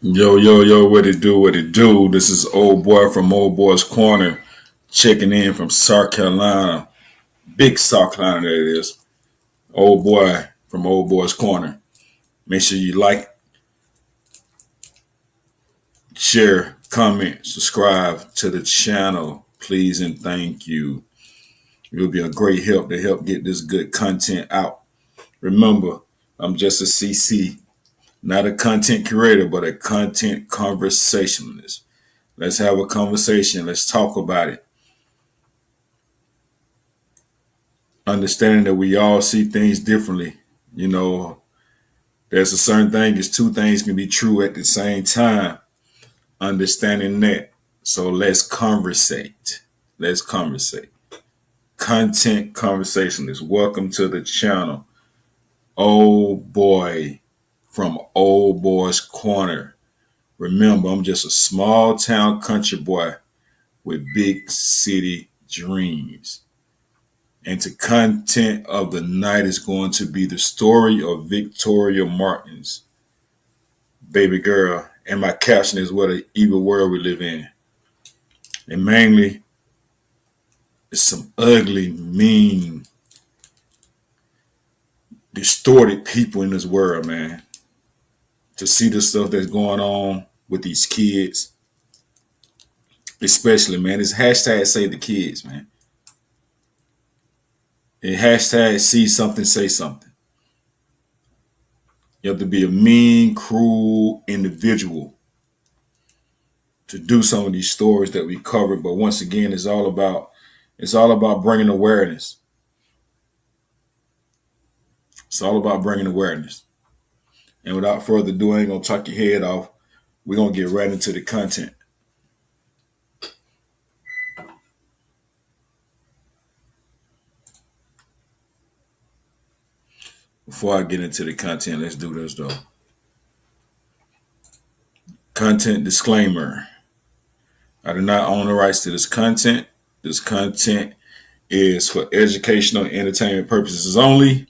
Yo, yo, yo, what it do, what it do? This is old boy from Old Boy's Corner, checking in from South Carolina. Big South Carolina, that it is. Old boy from Old Boy's Corner. Make sure you like, share, comment, subscribe to the channel, please and thank you. It will be a great help to help get this good content out. Remember, I'm just a CC, not a content curator, but a content conversationalist. Let's have a conversation. Let's talk about it. Understanding that we all see things differently. You know, there's a certain thing, is two things can be true at the same time. Understanding that. So let's conversate. Let's conversate. Content conversationalists, welcome to the channel. Old boy from Old Boy's Corner. Remember, I'm just a small town country boy with big city dreams. And the content of the night is going to be the story of Victoria Martens, baby girl. And my caption is what an evil world we live in. And mainly, it's some ugly, mean, distorted people in this world, man. To see the stuff that's going on with these kids, especially, man, it's hashtag save the kids, man. And hashtag see something, say something. You have to be a mean, cruel individual to do some of these stories that we covered. But once again, it's all about bringing awareness. It's all about bringing awareness. And without further ado, I ain't gonna talk your head off. We're gonna get right into the content. Before I get into the content, let's do this though. Content disclaimer. I do not own the rights to this content. This content is for educational and entertainment purposes only,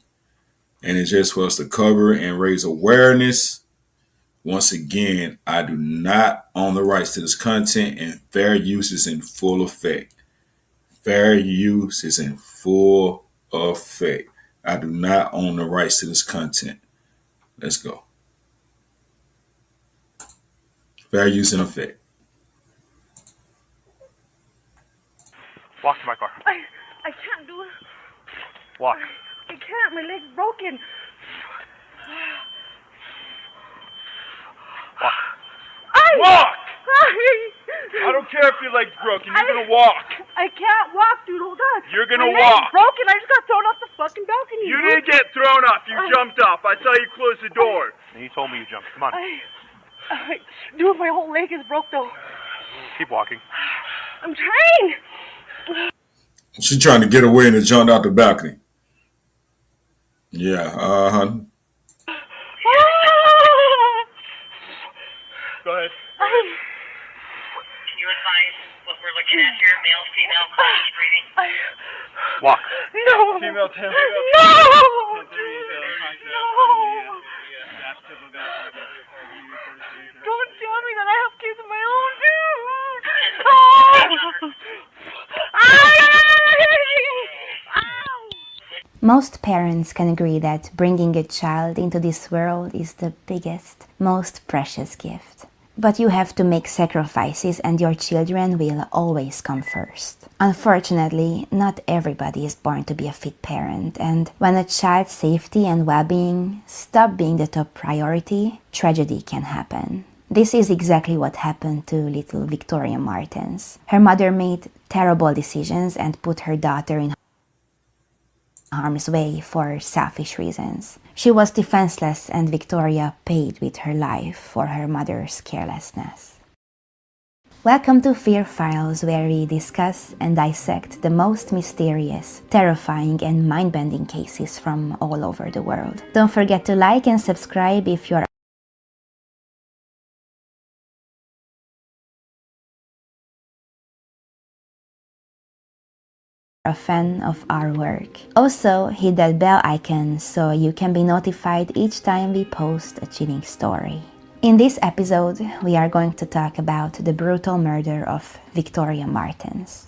and it's just for us to cover and raise awareness. Once again, I do not own the rights to this content, and fair use is in full effect. Fair use is in full effect. I do not own the rights to this content. Let's go. Fair use in effect. Walk to my car. I can't do it. Walk. I can't. My leg's broken. Walk. Walk! I don't care if your leg's broken. You're gonna walk. I can't walk, dude. Hold on. You're gonna my walk. leg's broken. I just got thrown off the fucking balcony. You didn't get thrown off. You jumped off. I saw you close the door. And you told me you jumped. Come on. Dude, my whole leg is broke, though. Keep walking. I'm trying. She's trying to get away and it jumped out the balcony. Yeah, Go ahead. Can you advise what we're looking at here? Male, female, close breathing? Walk. No. Female 10. No. Don't tell me that I have kids of my own, dude. Most parents can agree that bringing a child into this world is the biggest, most precious gift. But you have to make sacrifices and your children will always come first. Unfortunately, not everybody is born to be a fit parent, and when a child's safety and well-being stop being the top priority, tragedy can happen. This is exactly what happened to little Victoria Martens. Her mother made terrible decisions and put her daughter in harm's way for selfish reasons. She was defenseless and Victoria paid with her life for her mother's carelessness. Welcome to Fear Files, where we discuss and dissect the most mysterious, terrifying and mind-bending cases from all over the world. Don't forget to like and subscribe if you're a fan of our work. Also, hit that bell icon so you can be notified each time we post a chilling story. In this episode, we are going to talk about the brutal murder of Victoria Martens.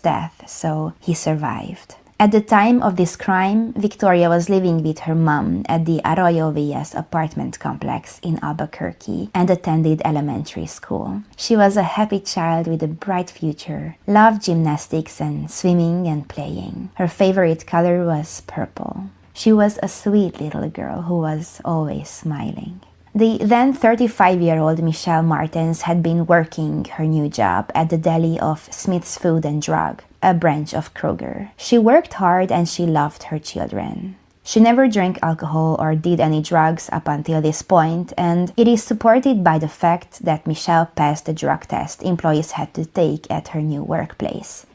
Death, so he survived. At the time of this crime, Victoria was living with her mom at the Arroyo Villas apartment complex in Albuquerque and attended elementary school. She was a happy child with a bright future, loved gymnastics and swimming and playing. Her favorite color was purple. She was a sweet little girl who was always smiling. The then 35-year-old Michelle Martens had been working her new job at the deli of Smith's Food and Drug, a branch of Kroger. She worked hard and she loved her children. She never drank alcohol or did any drugs up until this point, and it is supported by the fact that Michelle passed the drug test employees had to take at her new workplace.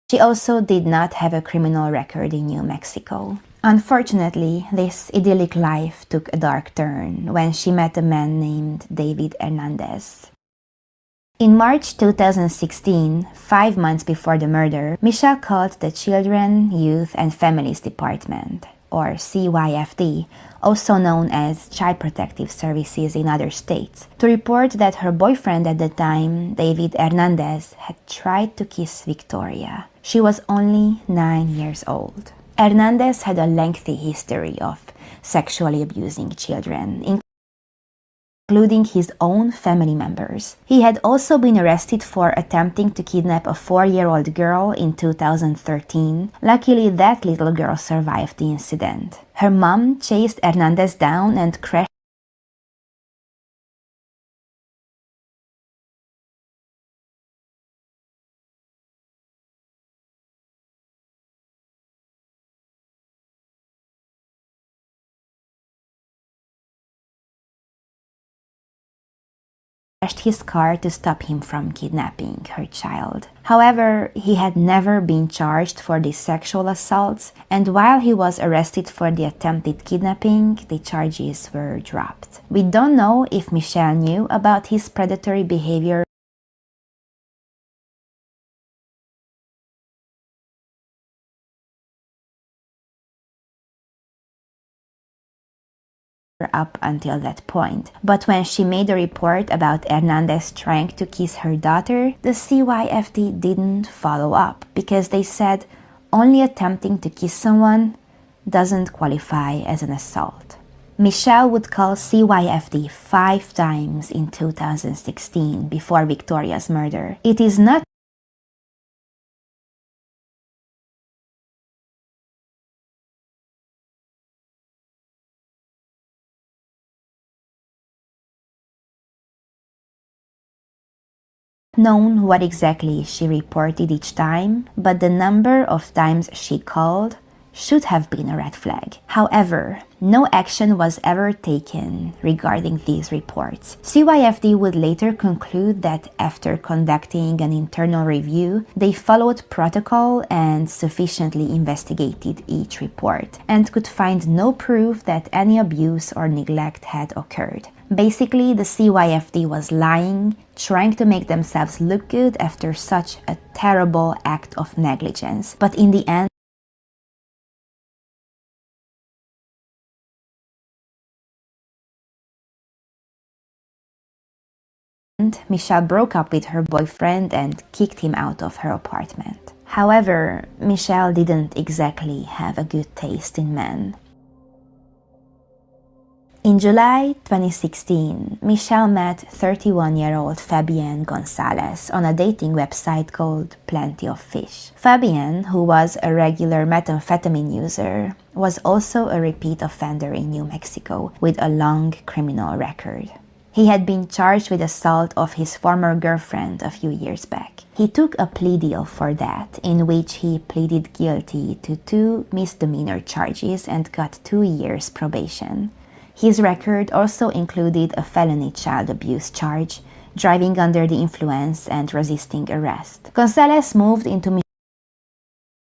She also did not have a criminal record in New Mexico. Unfortunately, this idyllic life took a dark turn when she met a man named David Hernandez. In March 2016, 5 months before the murder, Michelle called the Children, Youth and Families Department, or CYFD, also known as Child Protective Services in other states, to report that her boyfriend at the time, David Hernandez, had tried to kiss Victoria. She was only 9 years old. Hernandez had a lengthy history of sexually abusing children, including his own family members. He had also been arrested for attempting to kidnap a 4-year-old girl in 2013. Luckily, that little girl survived the incident. Her mom chased Hernandez down and crashed his car to stop him from kidnapping her child. However, he had never been charged for these sexual assaults, and while he was arrested for the attempted kidnapping, the charges were dropped. We don't know if Michelle knew about his predatory behavior up until that point. But when she made a report about Hernandez trying to kiss her daughter, the CYFD didn't follow up because they said only attempting to kiss someone doesn't qualify as an assault. Michelle would call CYFD 5 times in 2016 before Victoria's murder. It is not known what exactly she reported each time, but the number of times she called should have been a red flag. However, no action was ever taken regarding these reports. CYFD would later conclude that after conducting an internal review, they followed protocol and sufficiently investigated each report, and could find no proof that any abuse or neglect had occurred. Basically, the CYFD was lying, trying to make themselves look good after such a terrible act of negligence. But in the end, Michelle broke up with her boyfriend and kicked him out of her apartment. However, Michelle didn't exactly have a good taste in men. In July 2016, Michelle met 31-year-old Fabienne Gonzalez on a dating website called Plenty of Fish. Fabienne, who was a regular methamphetamine user, was also a repeat offender in New Mexico with a long criminal record. He had been charged with assault of his former girlfriend a few years back. He took a plea deal for that, in which he pleaded guilty to 2 misdemeanor charges and got 2 years probation. His record also included a felony child abuse charge, driving under the influence, and resisting arrest. Gonzalez moved into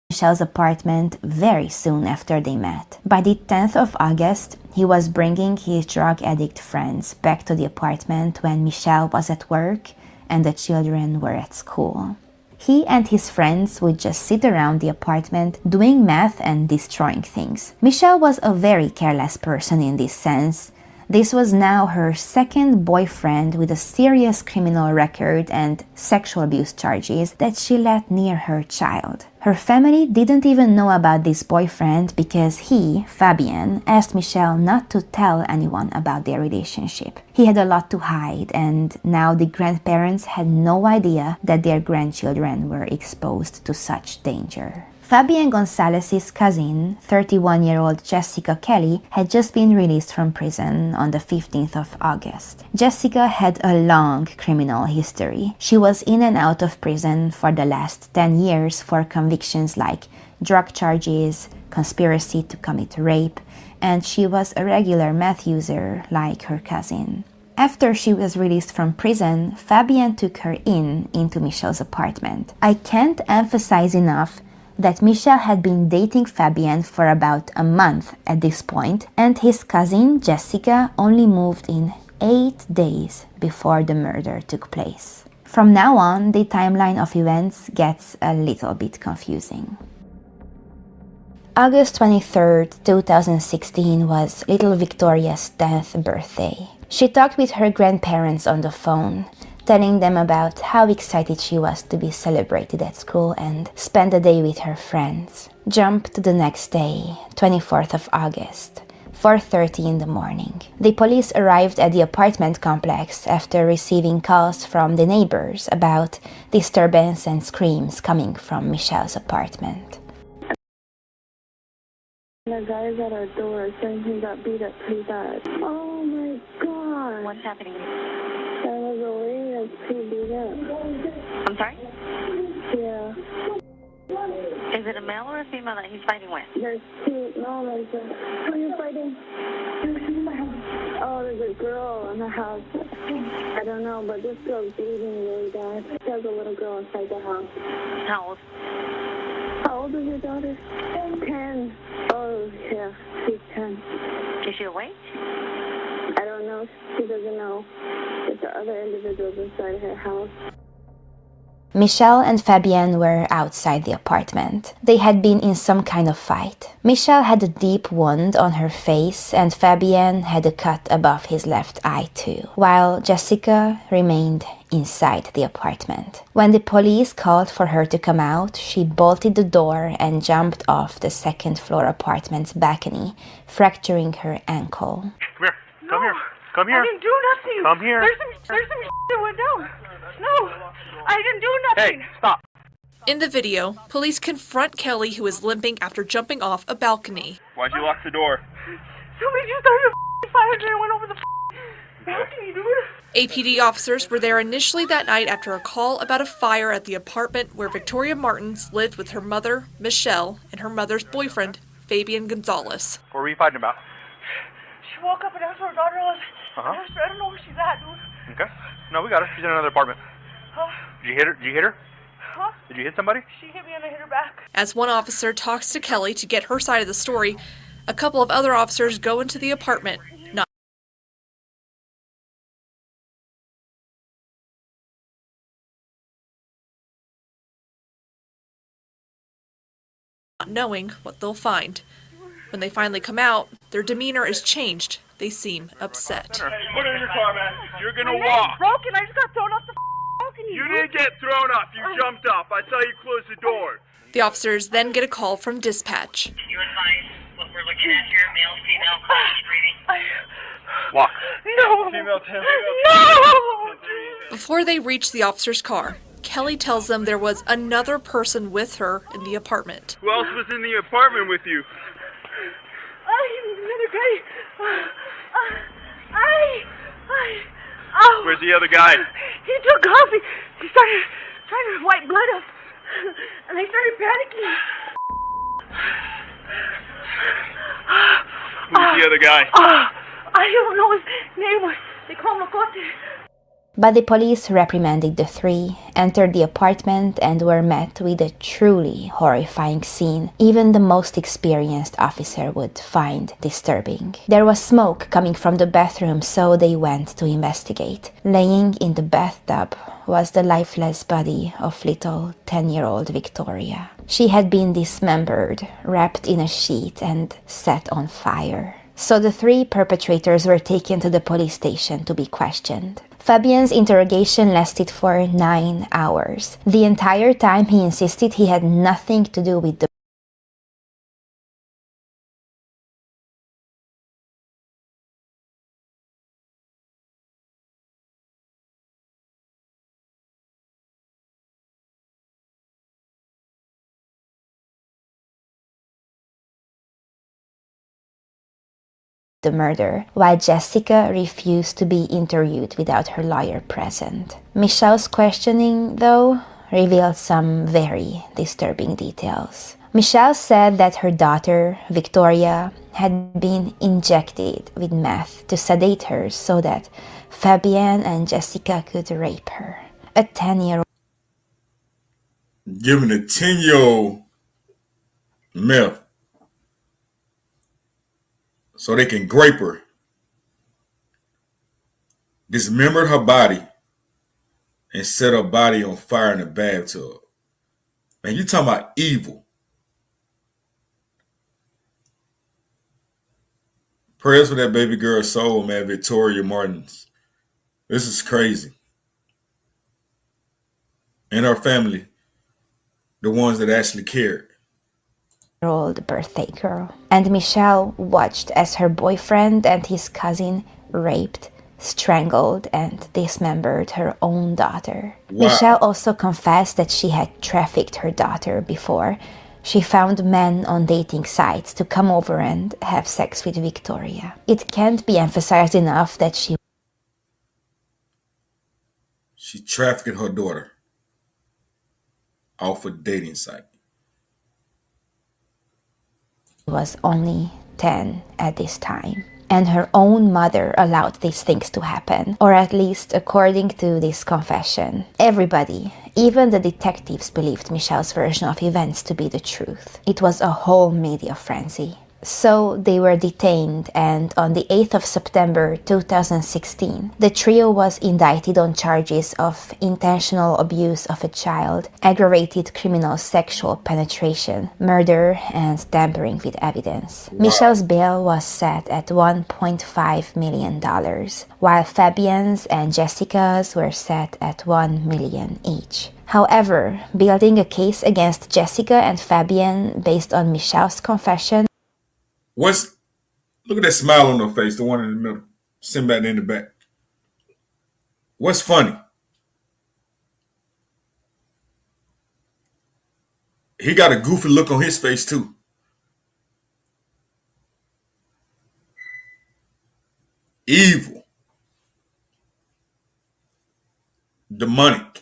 Michelle's apartment very soon after they met. By the 10th of August, he was bringing his drug addict friends back to the apartment when Michelle was at work and the children were at school. He and his friends would just sit around the apartment doing math and destroying things. Michelle was a very careless person in this sense. This was now her second boyfriend with a serious criminal record and sexual abuse charges that she let near her child. Her family didn't even know about this boyfriend because he, Fabien, asked Michelle not to tell anyone about their relationship. He had a lot to hide, and now the grandparents had no idea that their grandchildren were exposed to such danger. Fabien Gonzalez's cousin, 31-year-old Jessica Kelly, had just been released from prison on the 15th of August. Jessica had a long criminal history. She was in and out of prison for the last 10 years for convictions like drug charges, conspiracy to commit rape, and she was a regular meth user like her cousin. After she was released from prison, Fabien took her into Michelle's apartment. I can't emphasize enough that Michelle had been dating Fabien for about a month at this point, and his cousin Jessica only moved in 8 days before the murder took place. From now on, the timeline of events gets a little bit confusing. August 23rd, 2016 was little Victoria's 10th birthday. She talked with her grandparents on the phone, telling them about how excited she was to be celebrated at school and spend the day with her friends. Jump to the next day, 24th of August, 4:30 in the morning. The police arrived at the apartment complex after receiving calls from the neighbors about disturbance and screams coming from Michelle's apartment. The guys at our door saying he got beat up pretty bad. Oh my god. What's happening? There was a lady that's pretty beat up. I'm sorry? Yeah. Is it a male or a female that he's fighting with? There's two. No, there's a... Who are you fighting? Oh, there's a girl in the house. I don't know, but this girl's bleeding really bad. There's a little girl inside the house. How old? How old is your daughter? 10. Oh, yeah, she's 10. Is she awake? I don't know. She doesn't know. There's the other individuals inside her house. Michelle and Fabien were outside the apartment. They had been in some kind of fight. Michelle had a deep wound on her face and Fabien had a cut above his left eye too, while Jessica remained inside the apartment. When the police called for her to come out, she bolted the door and jumped off the second-floor apartment's balcony, fracturing her ankle. Come here. Come here. Come here. I didn't do nothing. Come here. There's some that went down. No, I didn't do nothing. Hey, stop. In the video, police confront Kelly, who is limping after jumping off a balcony. Why'd you lock the door? Somebody just started a fire and went over the balcony, dude. APD officers were there initially that night after a call about a fire at the apartment where Victoria Martens lived with her mother, Michelle, and her mother's boyfriend, Fabien Gonzalez. What were you fighting about? She woke up and asked where her daughter was. Uh-huh. I don't know where she's at, dude. Okay. No, we got her. She's in another apartment. Huh? Did you hit her? Did you hit her? Huh? Did you hit somebody? She hit me and I hit her back. As one officer talks to Kelly to get her side of the story, a couple of other officers go into the apartment, not knowing what they'll find. When they finally come out, their demeanor is changed. They seem upset. Put her in your car, man. You're My gonna leg's walk. broken. I just got thrown off the balcony. You didn't get thrown off. You jumped off. I saw you close the door. The officers then get a call from dispatch. You advise what we're looking at here, male, female, close breathing. Walk. No. Female 10. No. Before they reach the officer's car, Kelly tells them there was another person with her in the apartment. Who else was in the apartment with you? Another guy. Oh. Where's the other guy? He took coffee. He started trying to wipe blood up. And I started panicking. Who's the other guy? I don't know his name. They call him Makote. But the police reprimanded the three, entered the apartment, and were met with a truly horrifying scene even the most experienced officer would find disturbing. There was smoke coming from the bathroom, so they went to investigate. Laying in the bathtub was the lifeless body of little 10-year-old Victoria. She had been dismembered, wrapped in a sheet, and set on fire. So the three perpetrators were taken to the police station to be questioned. Fabien's interrogation lasted for 9 hours. The entire time he insisted he had nothing to do with the murder, while Jessica refused to be interviewed without her lawyer present. Michelle's questioning, though, revealed some very disturbing details. Michelle said that her daughter, Victoria, had been injected with meth to sedate her so that Fabien and Jessica could rape her. A 10-year-old Giving a 10-year-old meth so they can grape her, dismembered her body, and set her body on fire in a bathtub. Man, you talking about evil. Prayers for that baby girl's soul, man, Victoria Martens. This is crazy. And her family, the ones that actually cared. birthday girl. And Michelle watched as her boyfriend and his cousin raped, strangled, and dismembered her own daughter. Wow. Michelle also confessed that she had trafficked her daughter before. She found men on dating sites to come over and have sex with Victoria. It can't be emphasized enough that she trafficked her daughter off a dating site. was only 10 at this time. And her own mother allowed these things to happen, or at least according to this confession. Everybody, even the detectives, believed Michelle's version of events to be the truth. It was a whole media frenzy. So they were detained, and on the 8th of September 2016, the trio was indicted on charges of intentional abuse of a child, aggravated criminal sexual penetration, murder, and tampering with evidence. Wow. Michelle's bail was set at $1.5 million, while Fabien's and Jessica's were set at $1 million each. However, building a case against Jessica and Fabien based on Michelle's confession, Look at that smile on her face, the one in the middle, sitting back in the back. What's funny? He got a goofy look on his face too. Evil. Demonic.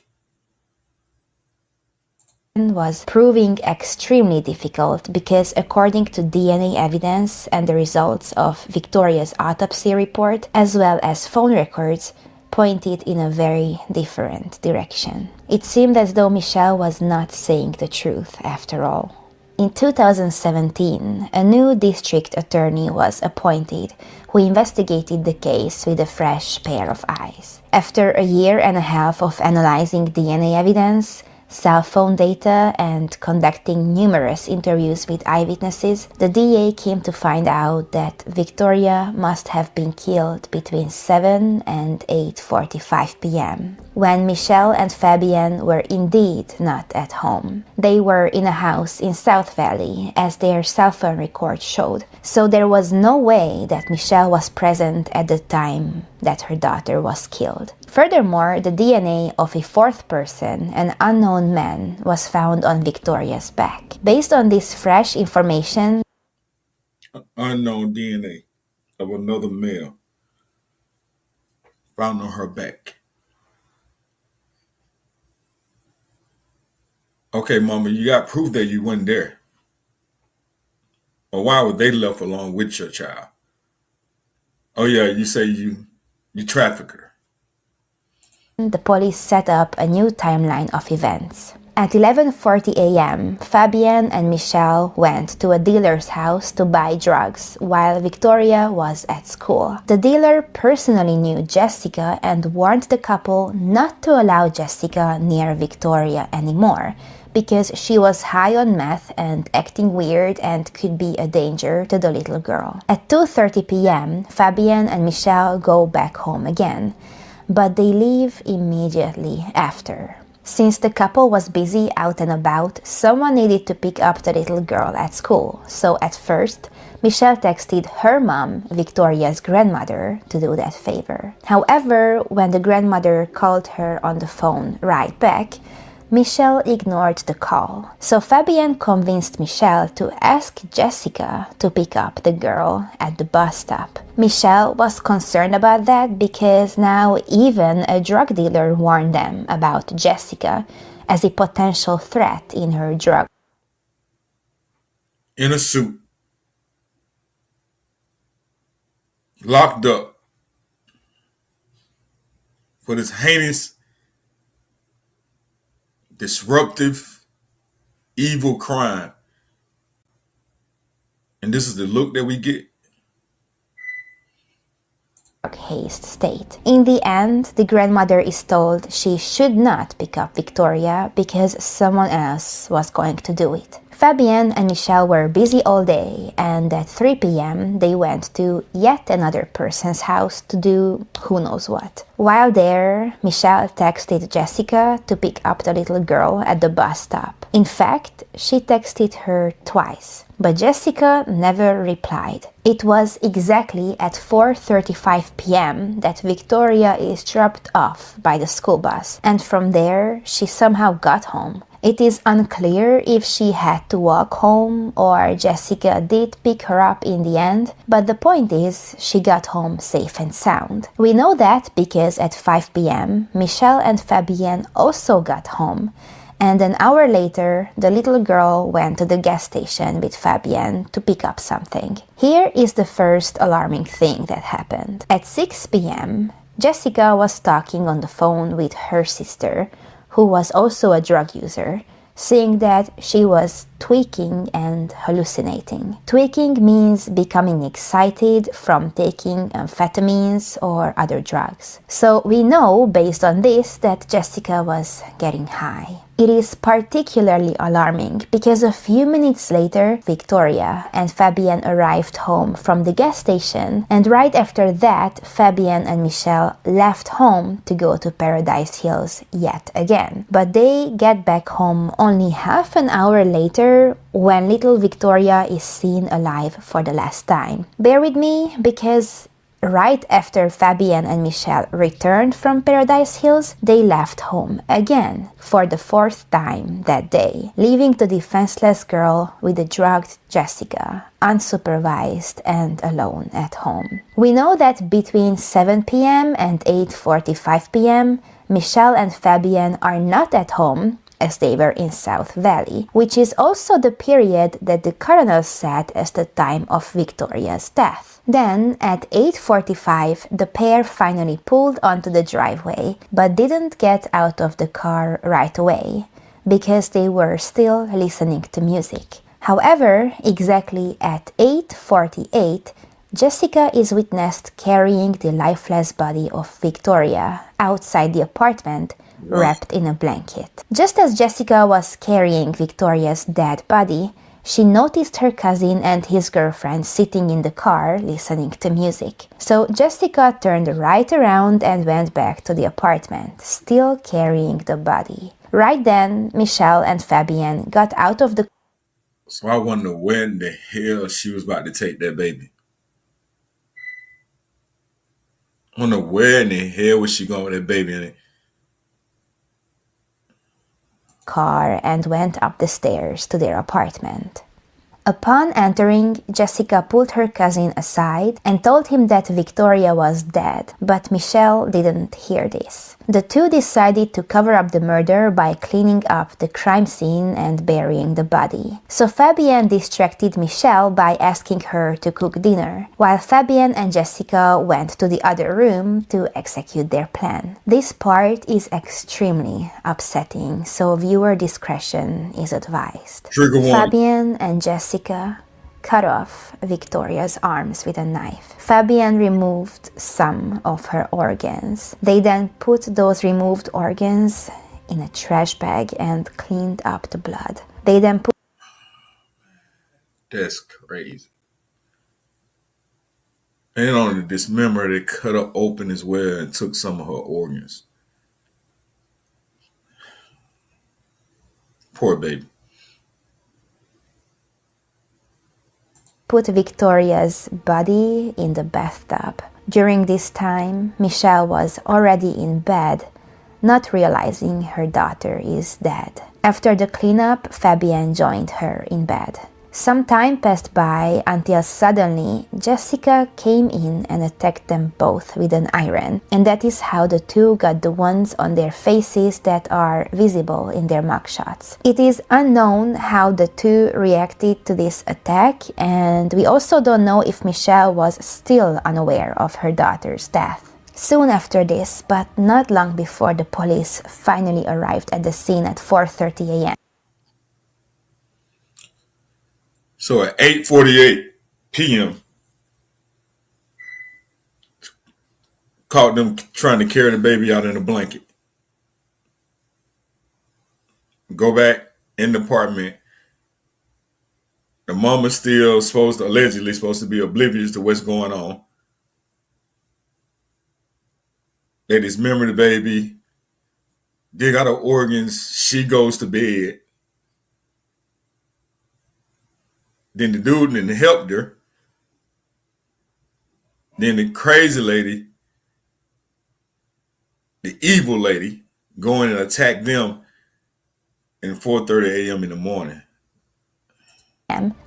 was proving extremely difficult because according to DNA evidence and the results of Victoria's autopsy report, as well as phone records, pointed in a very different direction. It seemed as though Michelle was not saying the truth after all. In 2017, a new district attorney was appointed who investigated the case with a fresh pair of eyes. After a year and a half of analyzing DNA evidence, cell phone data, and conducting numerous interviews with eyewitnesses, the DA came to find out that Victoria must have been killed between 7 and 8:45 p.m. when Michelle and Fabien were indeed not at home. They were in a house in South Valley, as their cell phone record showed, so there was no way that Michelle was present at the time that her daughter was killed. Furthermore, the DNA of a fourth person, an unknown man, was found on Victoria's back. Based on this fresh information, Unknown DNA of another male found on her back. Okay, Mama, you got proof that you weren't there. Or why were they left along with your child? Oh yeah, you say you trafficked her. the police set up a new timeline of events. At 11:40 a.m., Fabienne and Michelle went to a dealer's house to buy drugs while Victoria was at school. The dealer personally knew Jessica and warned the couple not to allow Jessica near Victoria anymore because she was high on meth and acting weird and could be a danger to the little girl. At 2:30 p.m., Fabienne and Michelle go back home again, but they leave immediately after. Since the couple was busy out and about, someone needed to pick up the little girl at school, so at first, Michelle texted her mom, Victoria's grandmother, to do that favor. However, when the grandmother called her on the phone right back, Michelle ignored the call. So Fabienne convinced Michelle to ask Jessica to pick up the girl at the bus stop. Michelle was concerned about that because now even a drug dealer warned them about Jessica as a potential threat in her drug. In a suit, locked up for this heinous, disruptive, evil crime. And this is the look that we get. Haste state. In the end, the grandmother is told she should not pick up Victoria because someone else was going to do it. Fabienne and Michelle were busy all day, and at 3 p.m. they went to yet another person's house to do who knows what. While there, Michelle texted Jessica to pick up the little girl at the bus stop. In fact, she texted her twice, but Jessica never replied. It was exactly at 4:35 p.m. that Victoria is dropped off by the school bus, and from there she somehow got home. It is unclear if she had to walk home or Jessica did pick her up in the end, but the point is she got home safe and sound. We know that because at 5 p.m. Michelle and Fabienne also got home, and an hour later the little girl went to the gas station with Fabienne to pick up something. Here is the first alarming thing that happened. At 6 p.m. Jessica was talking on the phone with her sister, who was also a drug user, saying that she was tweaking and hallucinating. Tweaking means becoming excited from taking amphetamines or other drugs. So we know, based on this, that Jessica was getting high. It is particularly alarming because a few minutes later, Victoria and Fabienne arrived home from the gas station, and right after that, Fabienne and Michelle left home to go to Paradise Hills yet again. But they get back home only half an hour later when little Victoria is seen alive for the last time. Bear with me because right after Fabienne and Michelle returned from Paradise Hills, they left home again for the 4th time that day, leaving the defenseless girl with the drugged Jessica, unsupervised and alone at home. We know that between 7 p.m. and 8:45 p.m., Michelle and Fabienne are not at home, as they were in South Valley, which is also the period that the coroner set as the time of Victoria's death. Then, at 8:45, the pair finally pulled onto the driveway, but didn't get out of the car right away, because they were still listening to music. However, exactly at 8:48, Jessica is witnessed carrying the lifeless body of Victoria outside the apartment, wrapped in a blanket. Just as Jessica was carrying Victoria's dead body, she noticed her cousin and his girlfriend sitting in the car listening to music. So Jessica turned right around and went back to the apartment, still carrying the body. Right then, Michelle and Fabienne got out of the... So I wonder where in the hell she was about to take that baby. I wonder where in the hell was she going with that baby in it. car and went up the stairs to their apartment. Upon entering, Jessica pulled her cousin aside and told him that Victoria was dead, but Michelle didn't hear this. The two decided to cover up the murder by cleaning up the crime scene and burying the body. So Fabienne distracted Michelle by asking her to cook dinner, while Fabienne and Jessica went to the other room to execute their plan. This part is extremely upsetting, so viewer discretion is advised. Trigger warning. Fabienne and Jessica cut off Victoria's arms with a knife. Fabienne removed some of her organs. They then put those removed organs in a trash bag and cleaned up the blood. They then put That's crazy. And on the dismember, they cut her open as well and took some of her organs. Poor baby. Victoria's body in the bathtub. During this time, Michelle was already in bed, not realizing her daughter is dead. After the cleanup, Fabienne joined her in bed. Some time passed by until suddenly Jessica came in and attacked them both with an iron, and that is how the two got the wounds on their faces that are visible in their mugshots. It is unknown how the two reacted to this attack, and we also don't know if Michelle was still unaware of her daughter's death. Soon after this, but not long before, the police finally arrived at the scene at 4:30 a.m. So at 8:48 p.m., caught them trying to carry the baby out in a blanket. Go back in the apartment. The mama's still allegedly supposed to be oblivious to what's going on. They dismember the baby, dig out her organs, she goes to bed. Then the dude then helped her. Then the crazy lady, the evil lady, go in and attack them at 4:30 a.m. in the morning.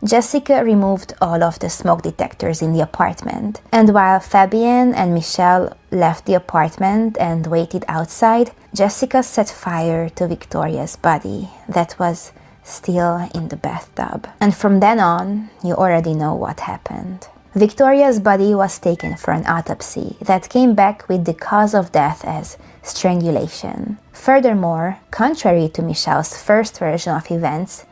Jessica removed all of the smoke detectors in the apartment, and while Fabienne and Michelle left the apartment and waited outside, Jessica set fire to Victoria's body that was still in the bathtub. And from then on, you already know what happened. Victoria's body was taken for an autopsy that came back with the cause of death as strangulation. Furthermore, contrary to Michelle's first version of events,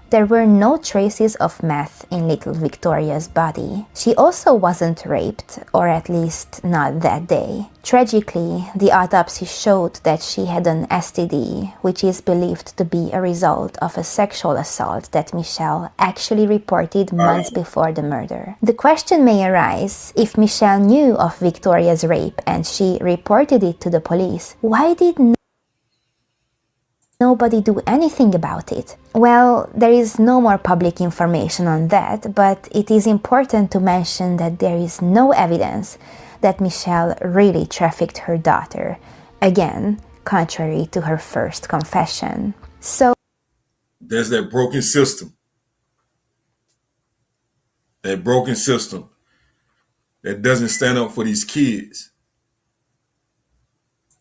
there were no traces of meth in little Victoria's body. She also wasn't raped, or at least not that day. Tragically, the autopsy showed that she had an STD, which is believed to be a result of a sexual assault that Michelle actually reported months before the murder. The question may arise, if Michelle knew of Victoria's rape and she reported it to the police, why did nobody do anything about it? Well, there is no more public information on that, but it is important to mention that there is no evidence that Michelle really trafficked her daughter, again, contrary to her first confession. So there's that broken system. That broken system that doesn't stand up for these kids.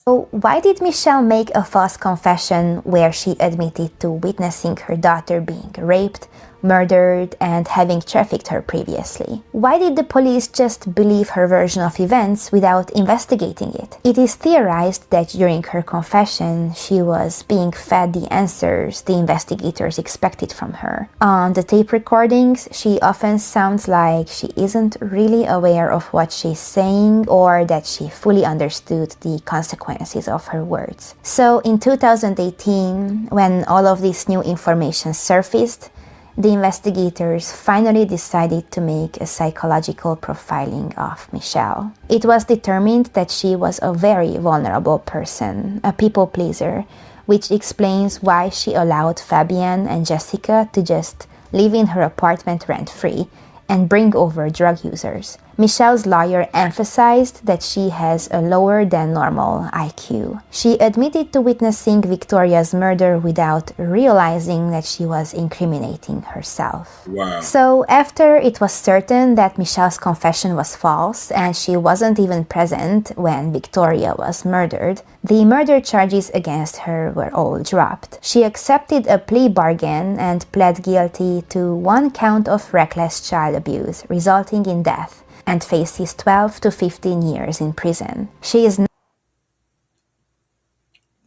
So why did Michelle make a false confession where she admitted to witnessing her daughter being raped, murdered, and having trafficked her previously? Why did the police just believe her version of events without investigating it? It is theorized that during her confession, she was being fed the answers the investigators expected from her. On the tape recordings, she often sounds like she isn't really aware of what she's saying or that she fully understood the consequences of her words. So in 2018, when all of this new information surfaced, the investigators finally decided to make a psychological profiling of Michelle. It was determined that she was a very vulnerable person, a people pleaser, which explains why she allowed Fabienne and Jessica to just live in her apartment rent-free and bring over drug users. Michelle's lawyer emphasized that she has a lower than normal IQ. She admitted to witnessing Victoria's murder without realizing that she was incriminating herself. Wow. So after it was certain that Michelle's confession was false and she wasn't even present when Victoria was murdered, the murder charges against her were all dropped. She accepted a plea bargain and pled guilty to 1 count of reckless child abuse, resulting in death, and faces 12 to 15 years in prison. She is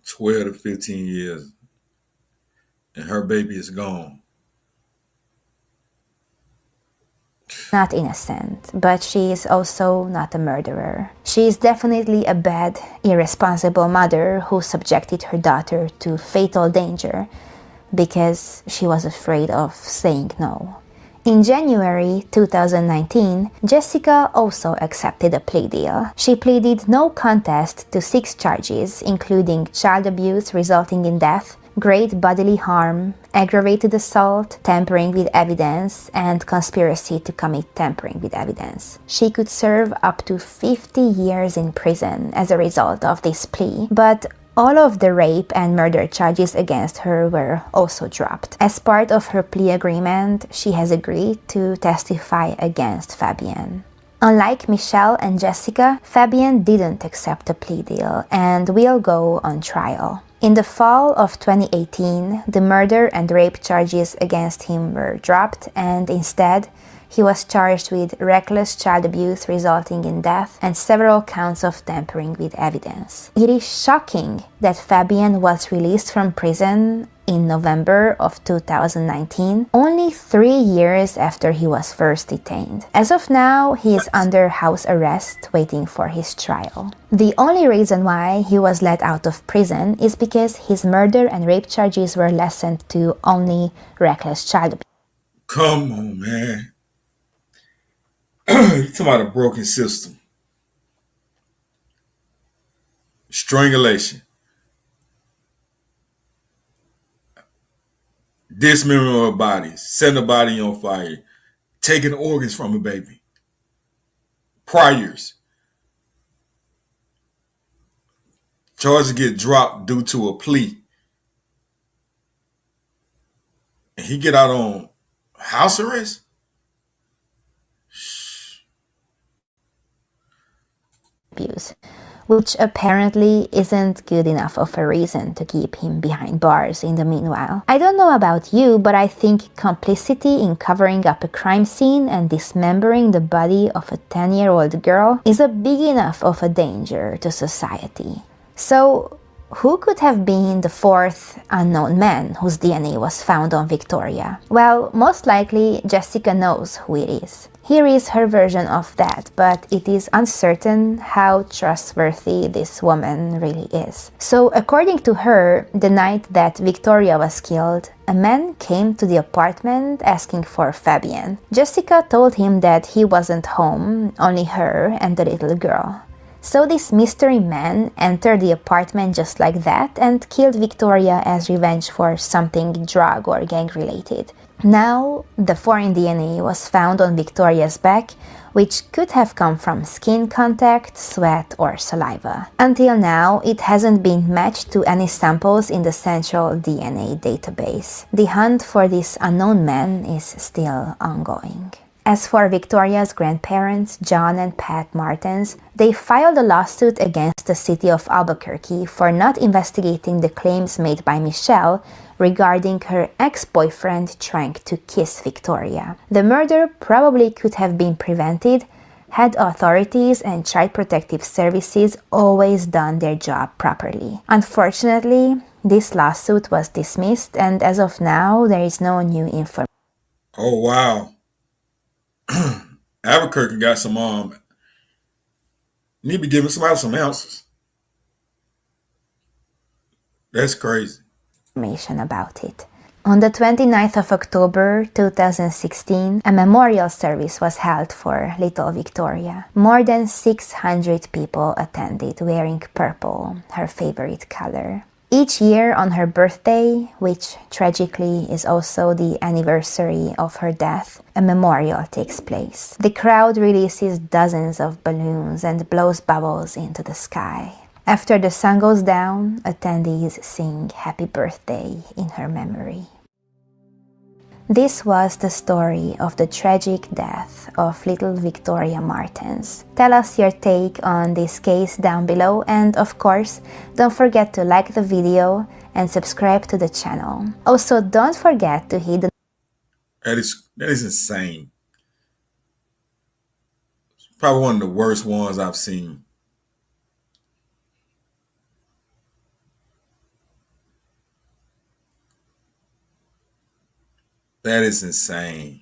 12 to 15 years, and her baby is gone. not innocent, but she is also not a murderer. She is definitely a bad, irresponsible mother who subjected her daughter to fatal danger because she was afraid of saying no. In January 2019, Jessica also accepted a plea deal. She pleaded no contest to 6 charges, including child abuse resulting in death, great bodily harm, aggravated assault, tampering with evidence, and conspiracy to commit tampering with evidence. She could serve up to 50 years in prison as a result of this plea, but all of the rape and murder charges against her were also dropped. As part of her plea agreement, she has agreed to testify against Fabian. Unlike Michelle and Jessica, Fabian didn't accept a plea deal and will go on trial. In the fall of 2018, the murder and rape charges against him were dropped, and instead, he was charged with reckless child abuse resulting in death and several counts of tampering with evidence. It is shocking that Fabian was released from prison in November of 2019, only 3 years after he was first detained. As of now, he is under house arrest waiting for his trial. The only reason why he was let out of prison is because his murder and rape charges were lessened to only reckless child abuse. Come on, man. You're talking about a broken system. Strangulation. Dismembering of bodies. Setting a body on fire. Taking organs from a baby. Priors. Charges get dropped due to a plea. And he get out on house arrest? Abuse, which apparently isn't good enough of a reason to keep him behind bars in the meanwhile. I don't know about you, but I think complicity in covering up a crime scene and dismembering the body of a 10-year-old girl is a big enough of a danger to society. So, who could have been the 4th unknown man whose DNA was found on Victoria? Well, most likely Jessica knows who it is. Here is her version of that, but it is uncertain how trustworthy this woman really is. So, according to her, the night that Victoria was killed, a man came to the apartment asking for Fabian. Jessica told him that he wasn't home, only her and the little girl. So this mystery man entered the apartment just like that and killed Victoria as revenge for something drug or gang related. Now, the foreign DNA was found on Victoria's back, which could have come from skin contact, sweat, or saliva. Until now, it hasn't been matched to any samples in the central DNA database. The hunt for this unknown man is still ongoing. As for Victoria's grandparents, John and Pat Martens, they filed a lawsuit against the city of Albuquerque for not investigating the claims made by Michelle regarding her ex-boyfriend trying to kiss Victoria. The murder probably could have been prevented had authorities and Child Protective Services always done their job properly. Unfortunately, this lawsuit was dismissed, and as of now, there is no new information. Oh, wow. Albuquerque got some need to be giving somebody some answers. That's crazy. About it. On the 29th of October 2016, a memorial service was held for little Victoria. More than 600 people attended, wearing purple, her favorite color. Each year on her birthday, which tragically is also the anniversary of her death, a memorial takes place. The crowd releases dozens of balloons and blows bubbles into the sky. After the sun goes down, attendees sing Happy Birthday in her memory. This was the story of the tragic death of little Victoria Martens. Tell us your take on this case down below, and of course, don't forget to like the video and subscribe to the channel. Also, don't forget to hit the That is insane. Probably one of the worst ones I've seen. That is insane.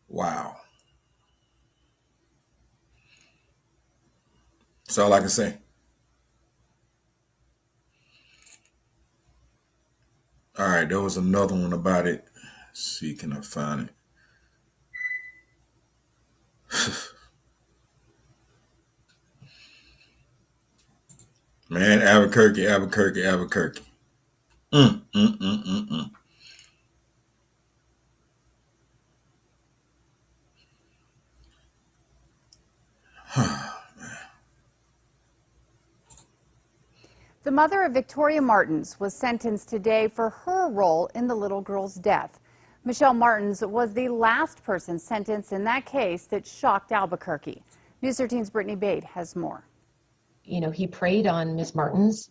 Wow. That's all I can say. All right, there was another one about it. Let's see, can I find it? Man, Albuquerque. Mm, mm, mm, mm, mm. The mother of Victoria Martens was sentenced today for her role in the little girl's death. Michelle Martens was the last person sentenced in that case that shocked Albuquerque. News 13's Brittany Bate has more. You know, he preyed on Miss Martens,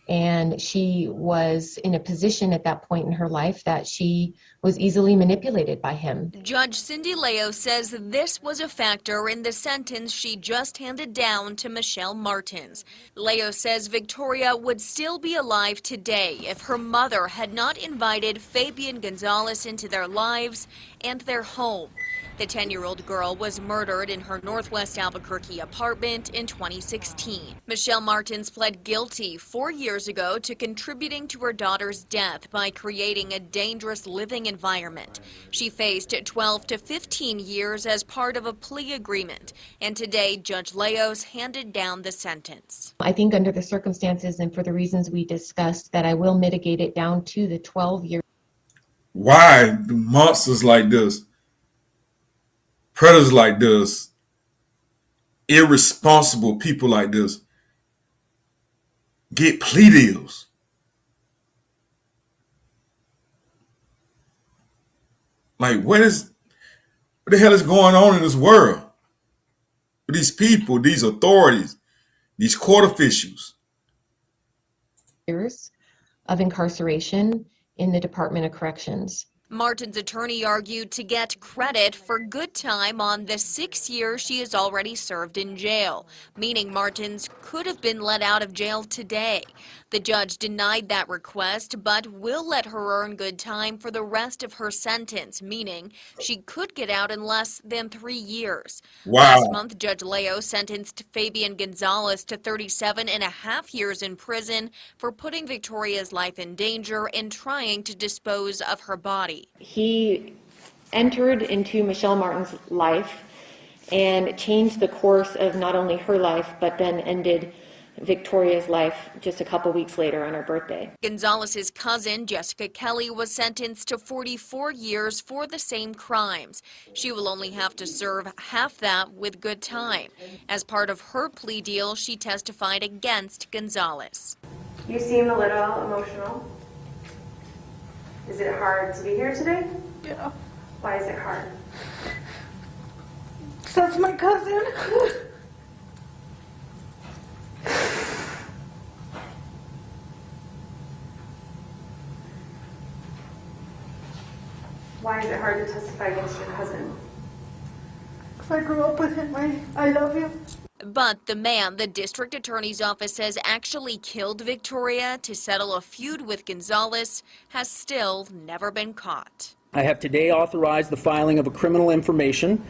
and she was in a position at that point in her life that she was easily manipulated by him. Judge Cindy Leo says this was a factor in the sentence she just handed down to Michelle Martens. Leo says Victoria would still be alive today if her mother had not invited Fabian Gonzalez into their lives and their home. The 10-year-old girl was murdered in her Northwest Albuquerque apartment in 2016. Michelle Martens pled guilty 4 years ago to contributing to her daughter's death by creating a dangerous living environment. She faced 12 to 15 years as part of a plea agreement, and today Judge Leos handed down the sentence. I think under the circumstances and for the reasons we discussed that I will mitigate it down to the 12 years. Why do monsters like this, predators like this, irresponsible people like this get plea deals? Like, what the hell is going on in this world? These people, these authorities, these court officials. Years of incarceration in the Department of Corrections. Martin's attorney argued to get credit for good time on the 6 years she has already served in jail, meaning Martens could have been let out of jail today. The judge denied that request, but will let her earn good time for the rest of her sentence, meaning she could get out in less than 3 years. Wow. Last month, Judge Leo sentenced Fabian Gonzalez to 37.5 years in prison for putting Victoria's life in danger and trying to dispose of her body. He entered into Michelle Martens' life and changed the course of not only her life, but then ended Victoria's life just a couple weeks later on her birthday. Gonzalez's cousin, Jessica Kelly, was sentenced to 44 years for the same crimes. She will only have to serve half that with good time. As part of her plea deal, she testified against Gonzalez. You seem a little emotional. Is it hard to be here today? Yeah. Why is it hard? That's my cousin. Why is it hard to testify against your cousin? Because I grew up with him. I love him. But the man the district attorney's office says actually killed Victoria to settle a feud with Gonzalez has still never been caught. I have today authorized the filing of a criminal information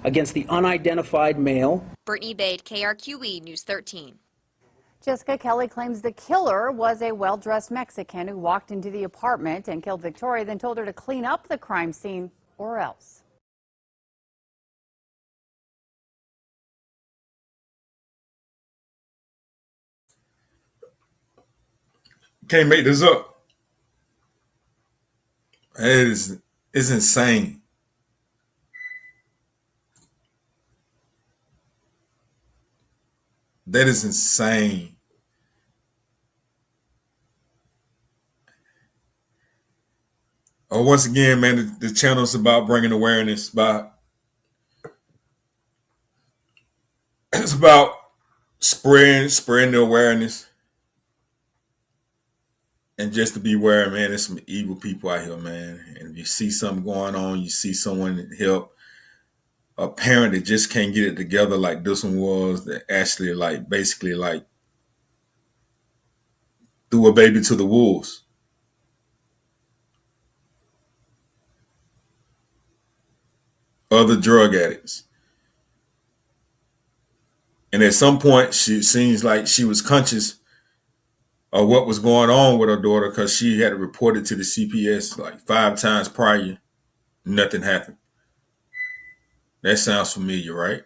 against the unidentified male. Brittany Bate, KRQE News 13. Jessica Kelly claims the killer was a well-dressed Mexican who walked into the apartment and killed Victoria, then told her to clean up the crime scene or else. Can't make this up. It's insane. That is insane. Once again, man, the channel is about bringing awareness. It's about spreading the awareness, and just to be aware, man. There's some evil people out here, man. And if you see something going on, you see someone that help a parent that just can't get it together, like this one was, that actually, like, basically, like, threw a baby to the wolves. Other drug addicts. And at some point, she seems like she was conscious of what was going on with her daughter, because she had reported to the CPS like 5 times prior. Nothing happened. That sounds familiar, right?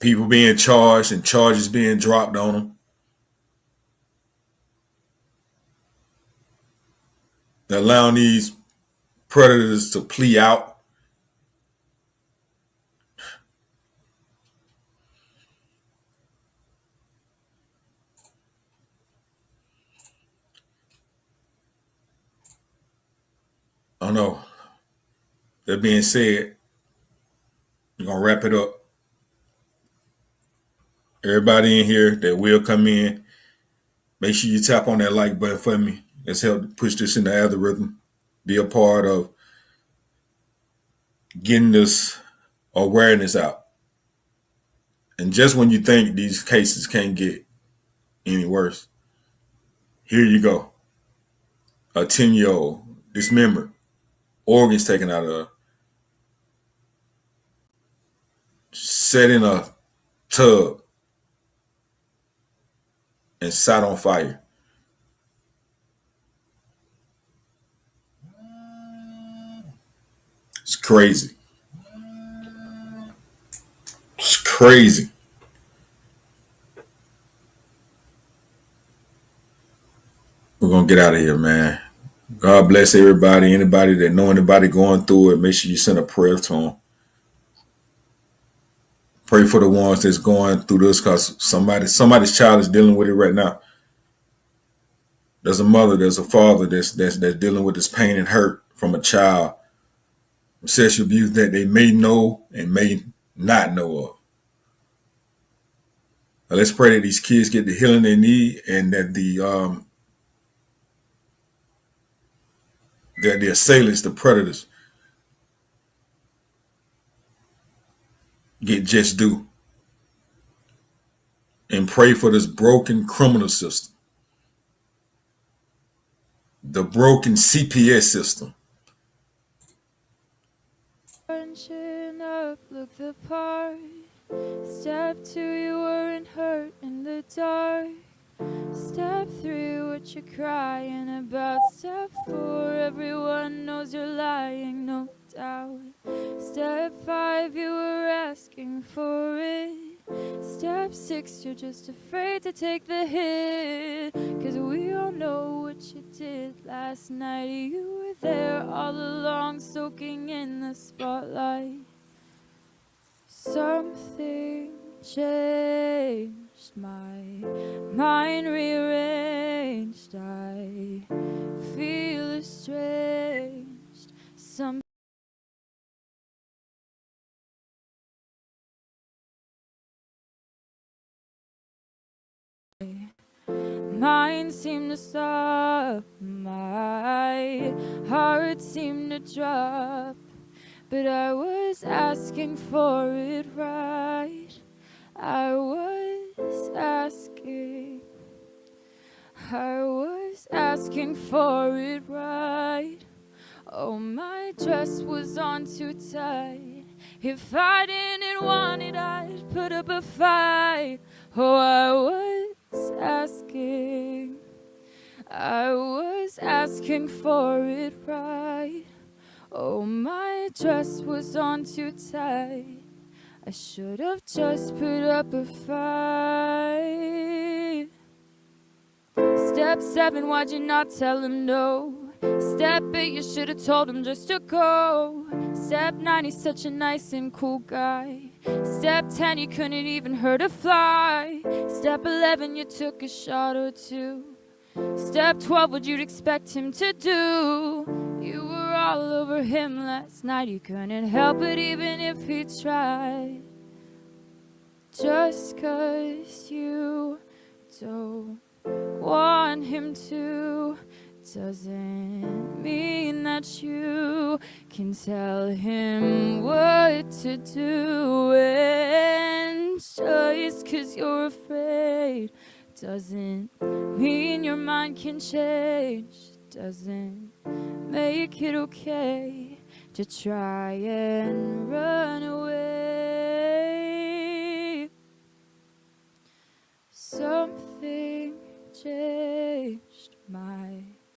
People being charged and charges being dropped on them. They're allowing these predators to plea out. I don't know. That being said, we're going to wrap it up. Everybody in here that will come in, make sure you tap on that like button for me. Let's help push this in the algorithm. Be a part of getting this awareness out. And just when you think these cases can't get any worse, here you go. A 10-year-old dismembered, organs taken out of her, set in a tub and sat on fire. It's crazy. It's crazy. We're going to get out of here, man. God bless everybody. Anybody that know anybody going through it, make sure you send a prayer to them. Pray for the ones that's going through this, because somebody's child is dealing with it right now. There's a mother, there's a father that's dealing with this pain and hurt from a child, sexual abuse that they may know and may not know of. Now, let's pray that these kids get the healing they need, and that the assailants, the predators, get just due. And pray for this broken criminal system, the broken CPS system. Chin up, look the part. Step 2, you weren't hurt in the dark. Step 3, what you crying about? Step 4, everyone knows you're lying, no doubt. Step 5, you were asking for it. Step 6, you're just afraid to take the hit. 'Cause we all know what you did last night. You were there all along, soaking in the spotlight. Something changed, my mind rearranged. I feel estranged. Some mind seemed to stop, my heart seemed to drop. But I was asking for it right. I was asking for it right. Oh, my dress was on too tight. If I didn't want it, I'd put up a fight. Oh, I was asking for it right. Oh, my dress was on too tight. I should have just put up a fight. Step 7, why'd you not tell him no? Step 8, you should have told him just to go. Step 9, he's such a nice and cool guy. Step 10, you couldn't even hurt a fly. Step 11, you took a shot or two. Step 12, what'd you expect him to do? You were all over him last night. You couldn't help it even if he tried. Just 'cause you don't want him to doesn't mean that you can tell him what to do. And just 'cause you're afraid doesn't mean your mind can change. Doesn't make it okay to try and run away. Something changed.